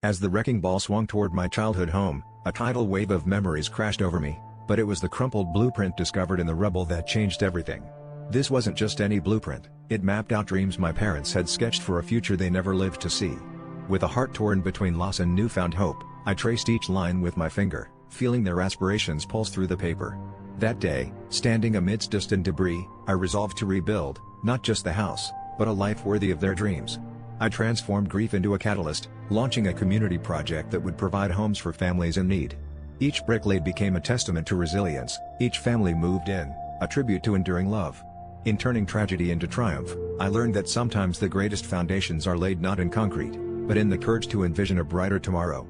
As the wrecking ball swung toward my childhood home, a tidal wave of memories crashed over me, but it was the crumpled blueprint discovered in the rubble that changed everything. This wasn't just any blueprint, it mapped out dreams my parents had sketched for a future they never lived to see. With a heart torn between loss and newfound hope, I traced each line with my finger, feeling their aspirations pulse through the paper. That day, standing amidst dust and debris, I resolved to rebuild, not just the house, but a life worthy of their dreams. I transformed grief into a catalyst, launching a community project that would provide homes for families in need. Each brick laid became a testament to resilience, each family moved in, a tribute to enduring love. In turning tragedy into triumph, I learned that sometimes the greatest foundations are laid not in concrete, but in the courage to envision a brighter tomorrow.